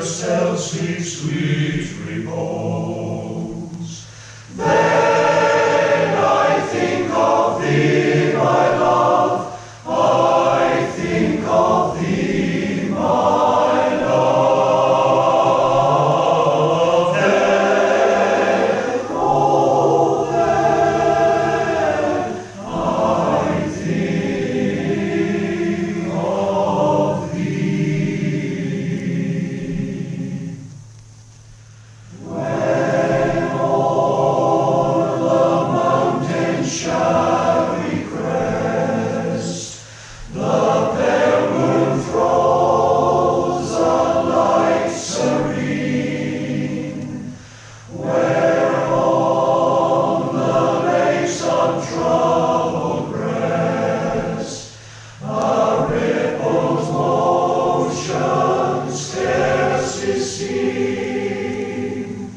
yourselves sleep sweet repose. Then I think of thee, my love, I think of thee, my love. Then, oh then, I think of thee. When o'er the mountain shadowy crest the pale moon throws a light serene, where on the lake's untroubled breast a ripple's motion scarce is seen,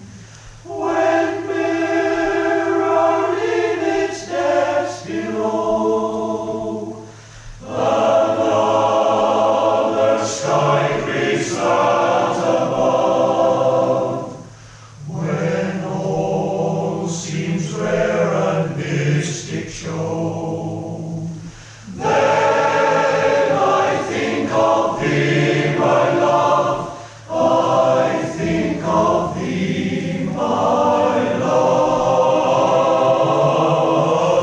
when mirrored in its depths below another sky creeps out above, when all seems rare and mystic show. Then I think of thee, my love, I think of thee, my love.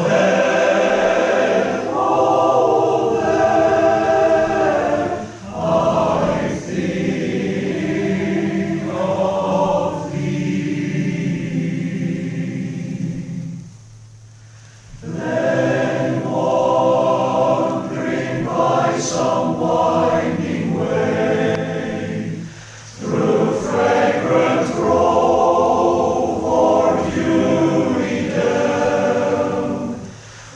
Then, oh then, I think of thee. Then wandering by some winding way, through fragrant grove or dewy dell,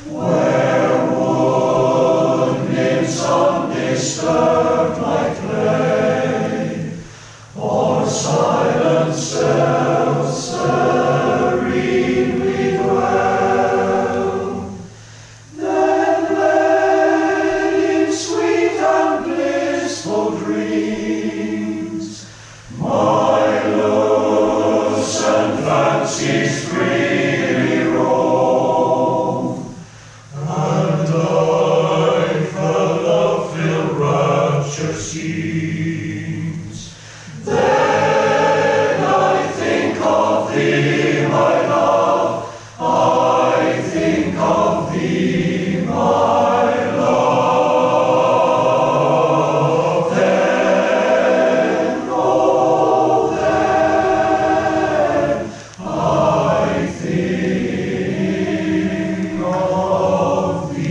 where wood nymphs undisturbed might play, or silent cells serenely dwell, then led in sweet and blissful dreams, my lucent fancies freely roam, and I for love-filled rapture seems. Then I think of thee, my love, I think of thee, my love. Then, oh then, I think of thee.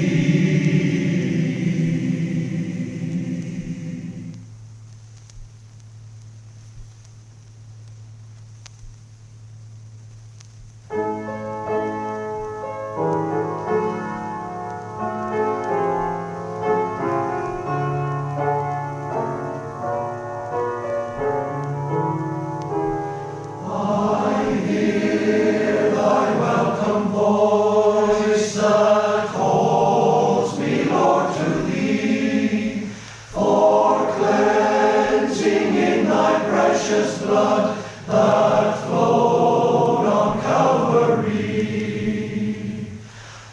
I hear thy welcome voice that calls me, Lord, to thee, for cleansing in thy precious blood that flowed on Calvary.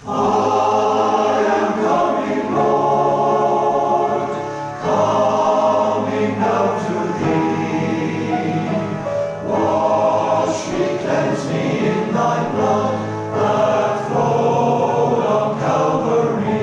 I am coming, Lord, coming now to thee. Wash me, cleanse me in thy blood that flowed on Calvary.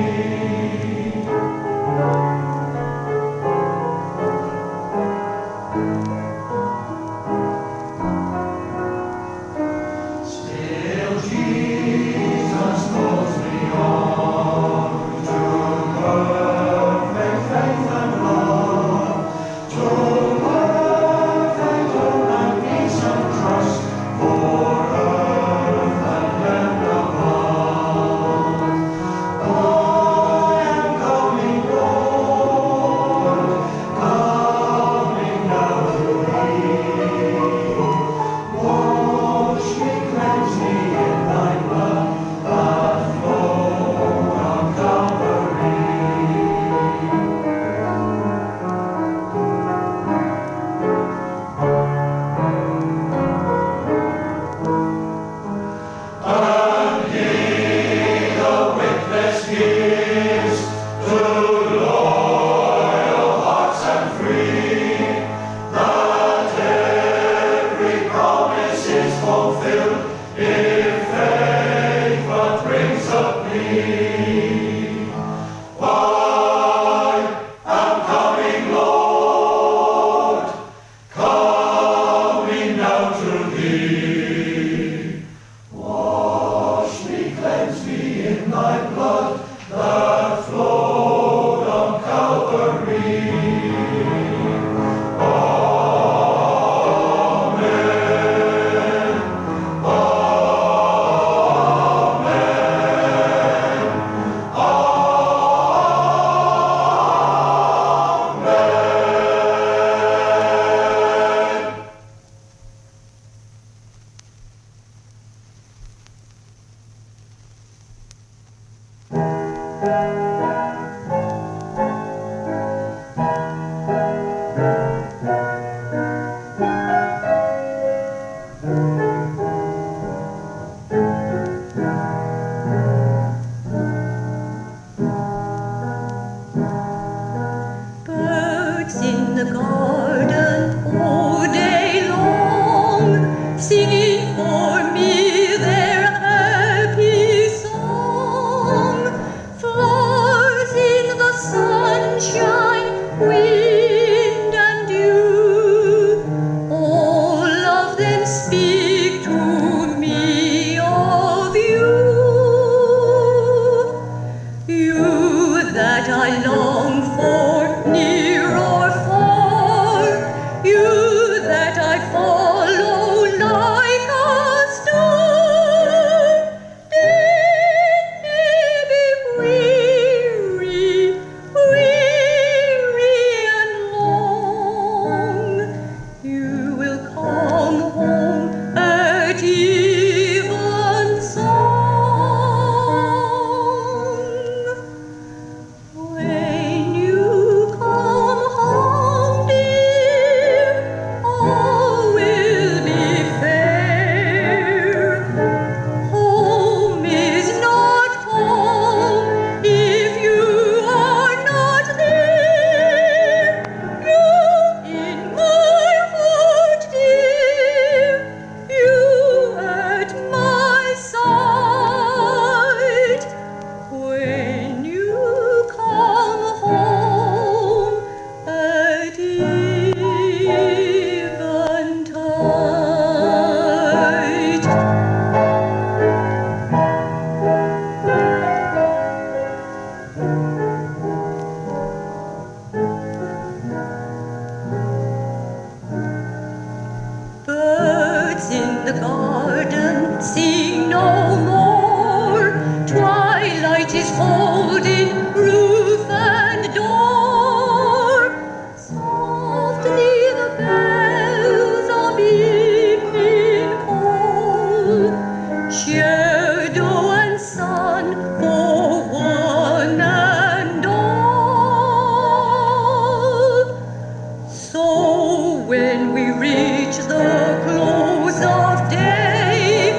When we reach the close of day,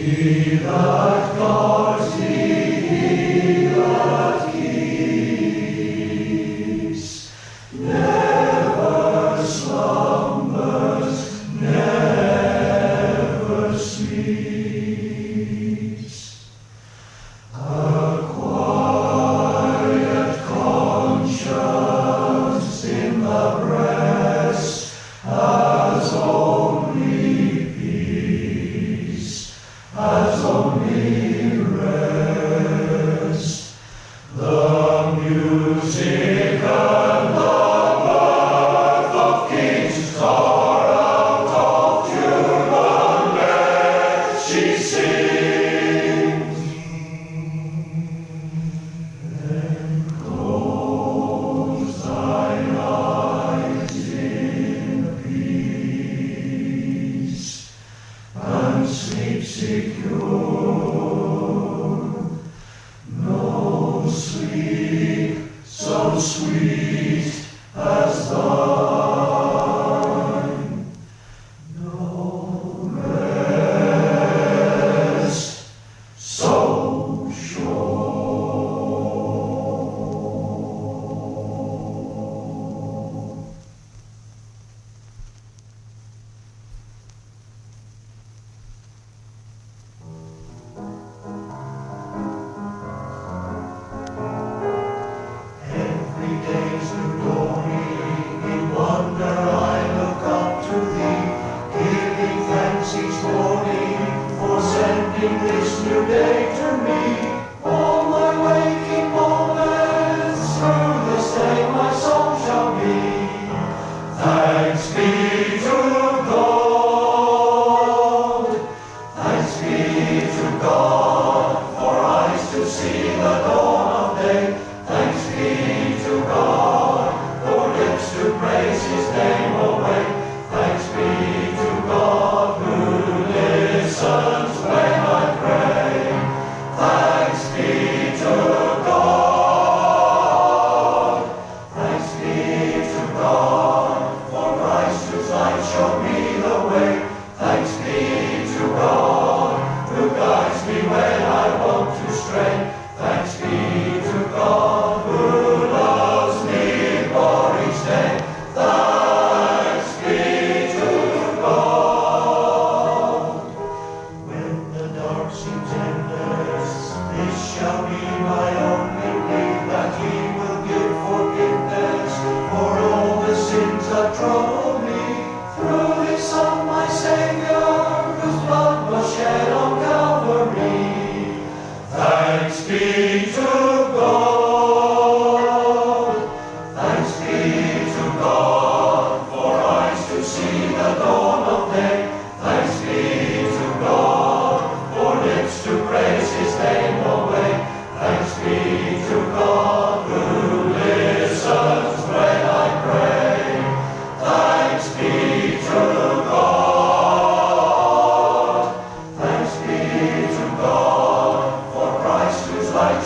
He that guards thee, he that keeps, never slumbers, never sleeps. A quiet conscience in the breast has only peace, has only rest. The music and the birth of kings are out of human life. She sings. Then close thine eyes in peace and sleep secure. No sleep so sweet as thine, no rest so sure. Every day's new dawning, in wonder I look up to thee, giving thanks each morning for sending this new day to me. All my waking moments through this day my song shall be. Thanks be to God, thanks be to God, for eyes to see the dawn of day. Thanks be to God, for lips to praise his name away. Thanks be to God who listens when I pray. Thanks be to God. Thanks be to God, for Christ whose light showed me the way. Thanks be to God, who guides me when I want to stray. Thanks be to God, who loves me for each day. Thanks be to God. When the dark seems endless, this shall be my only plea, that he will give forgiveness for all the sins that trouble me. Through his Son, my Savior, whose blood was shed on Calvary. Thanks be to God. Thanks be to God, for eyes to see the dawn of day. Thanks be to God, for lips to praise his name away. Thanks be to God, who listens when I pray. Thanks be to God. Thanks be to God, for Christ whose light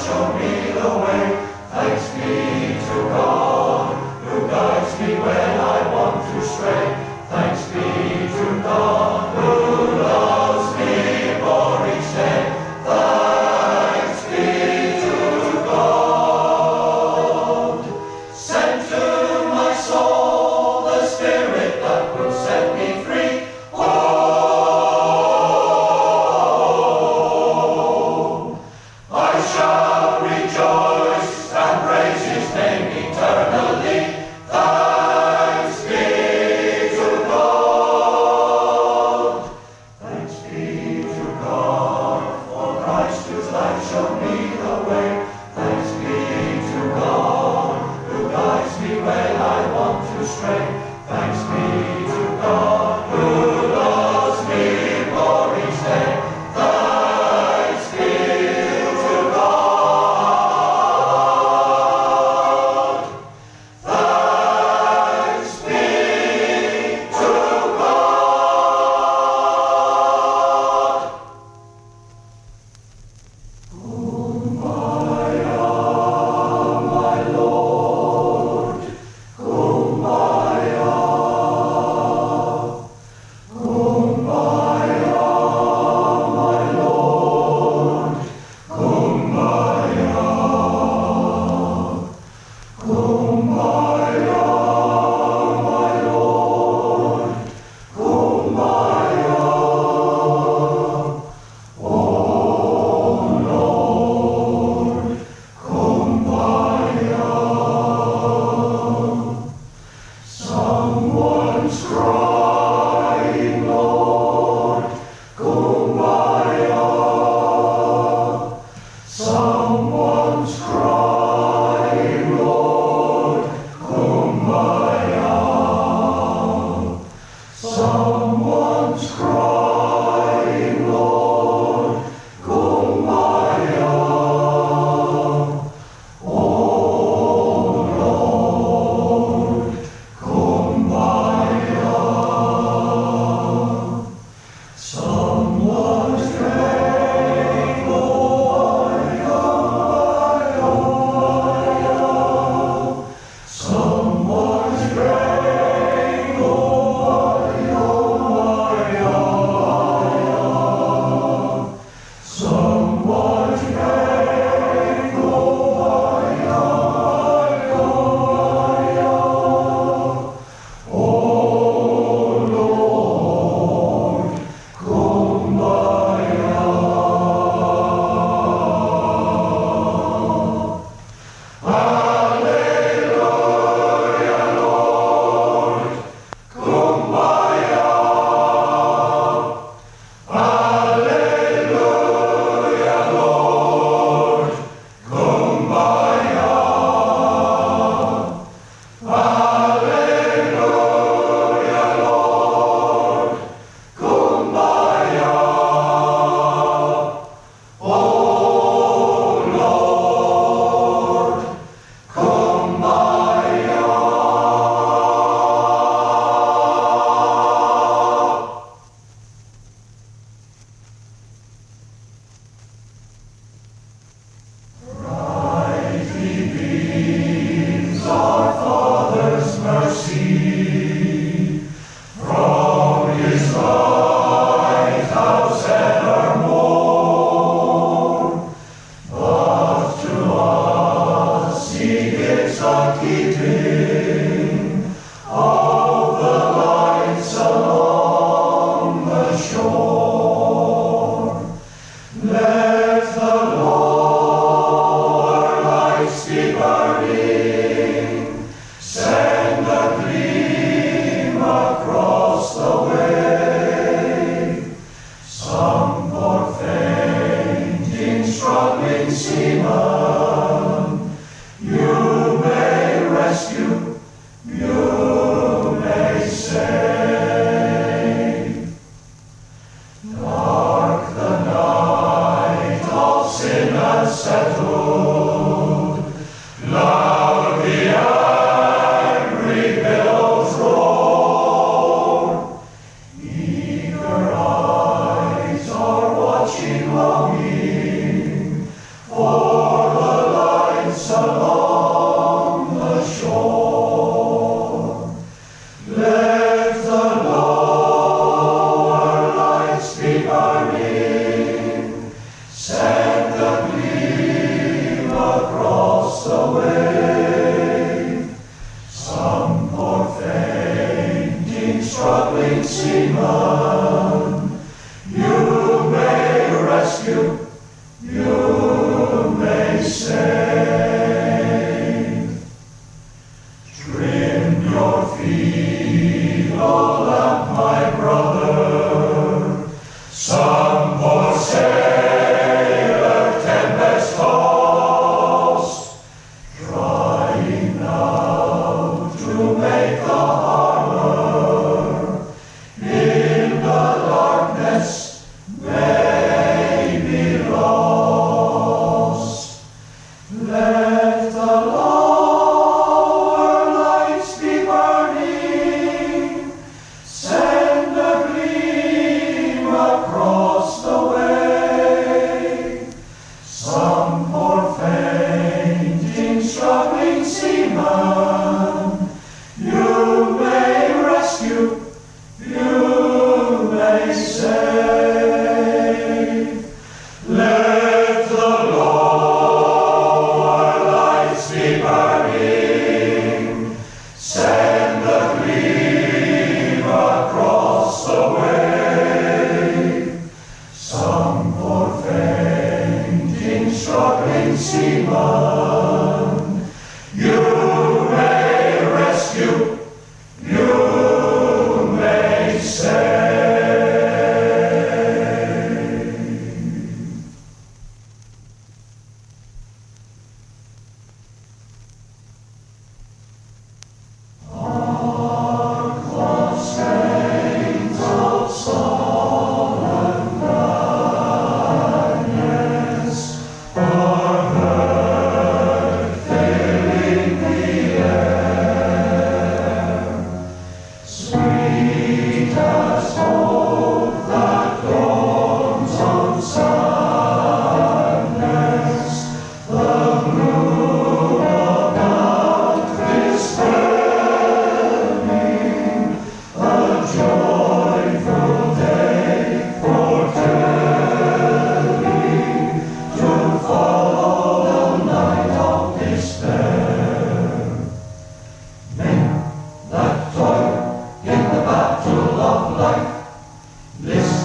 struggling seaman. You may rescue, you may save. Dark the night, all sin unsettled. Loud the angry billows roar. Eager eyes are watching, longing for the lights along the shore. Let the lower lights be burning. Send the gleam across the wave. Some poor fainting, struggling seaman, you may rescue, you may save. Trim your feeble lamp, my brother. Some poor sailor, tempest tossed, trying now to make the harbor in the darkness may be lost. Let the lower lights be burning. Send a gleam across the way. Some poor fainting, struggling seaman, you may rescue, you may save. Let the lower lights be burning. Send the gleam across the way. Some poor fainting, struggling seaman, you may rescue, you may save. Dark stains of sullen madness are heard filling the air. Sweet as hope that dawns on sadness, the gloom about dispelling, a joyful day foretelling, to follow the night of despair. Men that toil in the battle of life, list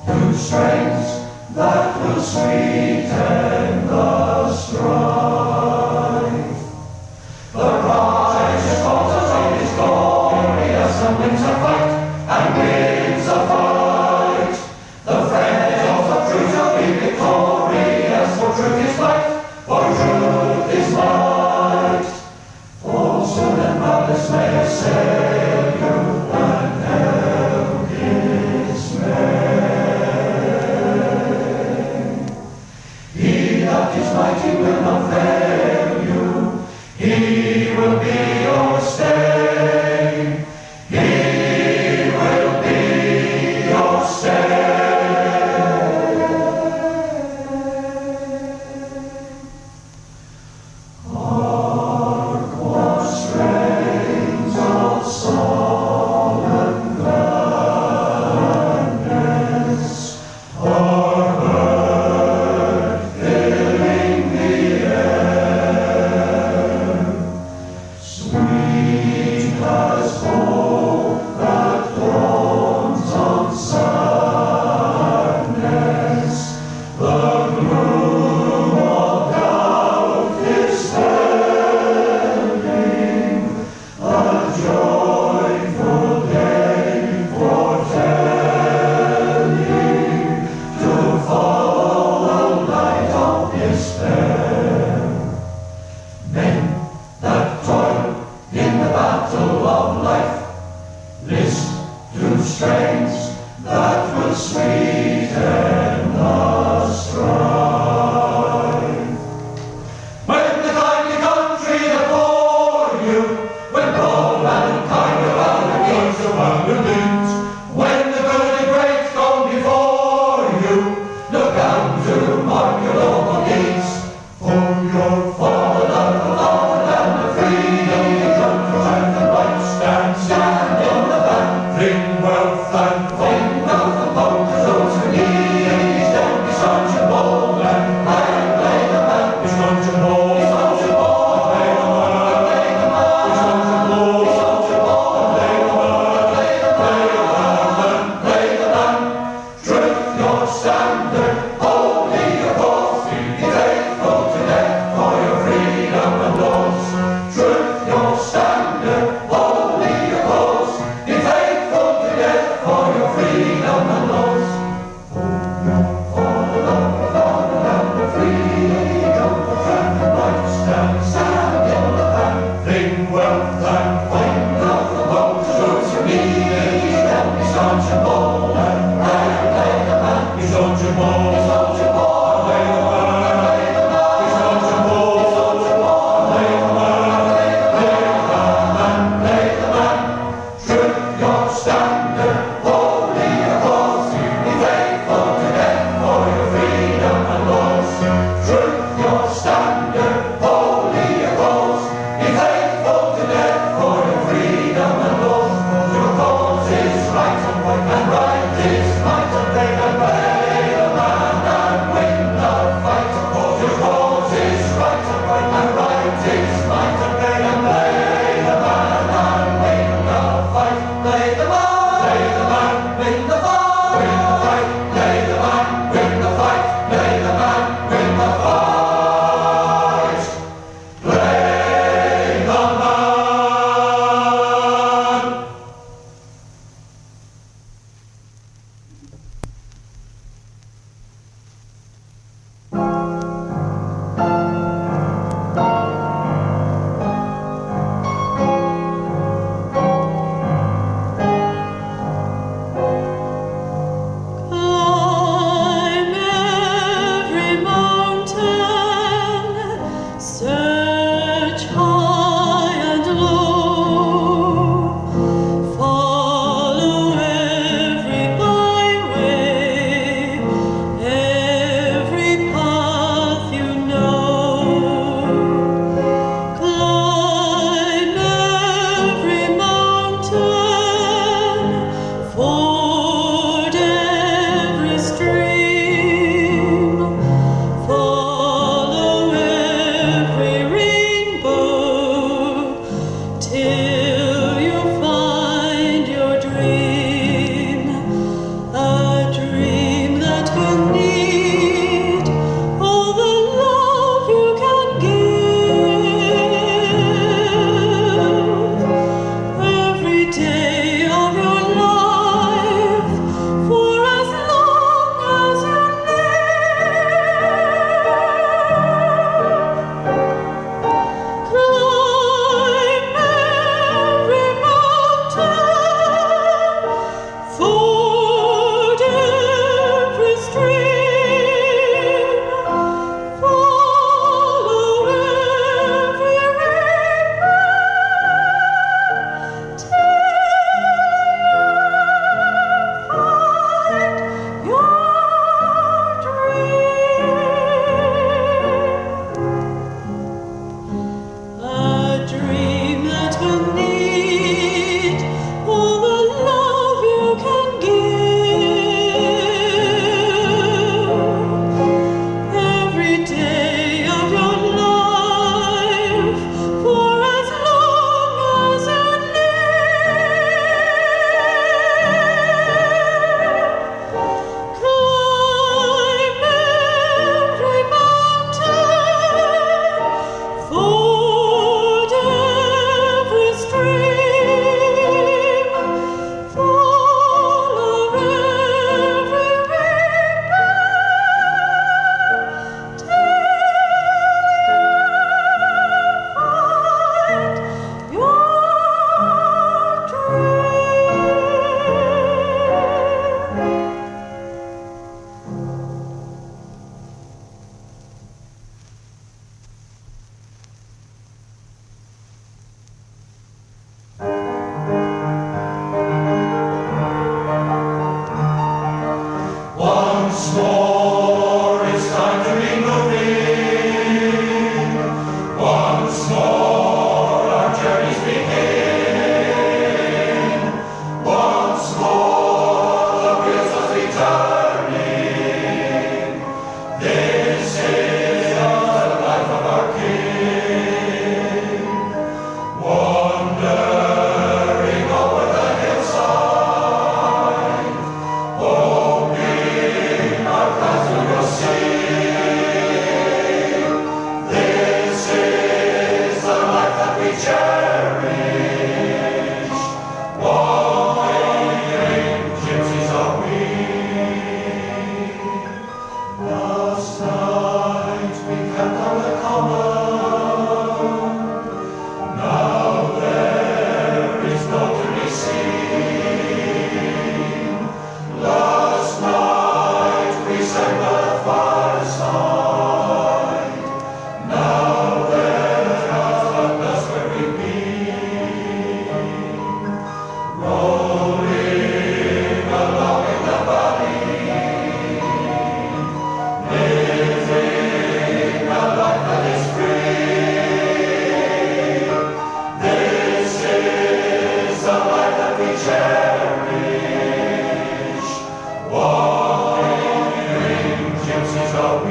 to strains that will sweeten the strife. The righteous cause of faith is glorious, and wins a fight, and wins a fight. The friends of the truth shall be victorious, for truth is light, for truth is light. Falsehood and malice may assail you, and hell dismay. He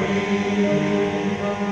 we.